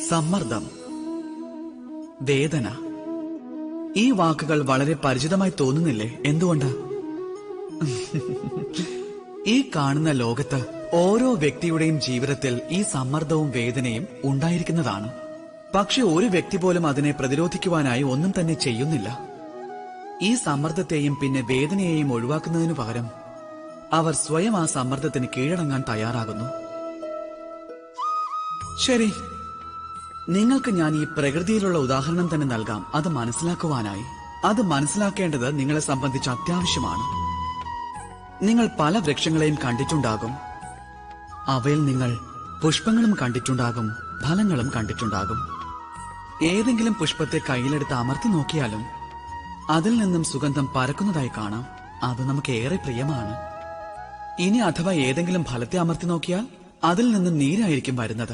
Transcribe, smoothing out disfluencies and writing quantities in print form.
സമ്മർദ്ദം, വേദന, ഈ വാക്കുകൾ വളരെ പരിചിതമായി തോന്നുന്നില്ലേ? എന്തുകൊണ്ട്? ഈ കാണുന്ന ലോകത്ത് ഓരോ വ്യക്തിയുടെയും ജീവിതത്തിൽ ഈ സമ്മർദ്ദവും വേദനയും ഉണ്ടായിരിക്കുന്നതാണ്. പക്ഷെ ഒരു വ്യക്തി പോലും അതിനെ പ്രതിരോധിക്കുവാനായി ഒന്നും തന്നെ ചെയ്യുന്നില്ല. ഈ സമ്മർദ്ദത്തെയും പിന്നെ വേദനയെയും ഒഴിവാക്കുന്നതിനു പകരം അവർ സ്വയം ആ സമ്മർദ്ദത്തിന് കീഴടങ്ങാൻ തയ്യാറാകുന്നു. ശരി, നിങ്ങൾക്ക് ഞാൻ ഈ പ്രകൃതിയിലുള്ള ഉദാഹരണം തന്നെ നൽകാം, അത് മനസ്സിലാക്കുവാനായി. അത് മനസ്സിലാക്കേണ്ടത് നിങ്ങളെ സംബന്ധിച്ച് അത്യാവശ്യമാണ്. നിങ്ങൾ പല വൃക്ഷങ്ങളെയും കണ്ടിട്ടുണ്ടാകും. അവയിൽ നിങ്ങൾ പുഷ്പങ്ങളും കണ്ടിട്ടുണ്ടാകും, ഫലങ്ങളും കണ്ടിട്ടുണ്ടാകും. ഏതെങ്കിലും പുഷ്പത്തെ കയ്യിലെടുത്ത് അമർത്തി നോക്കിയാലും അതിൽ നിന്നും സുഗന്ധം പരക്കുന്നതായി കാണാം. അത് നമുക്ക് ഏറെ പ്രിയമാണ്. ഇനി അഥവാ ഏതെങ്കിലും ഫലത്തെ അമർത്തി നോക്കിയാൽ അതിൽ നിന്നും നീരായിരിക്കും വരുന്നത്.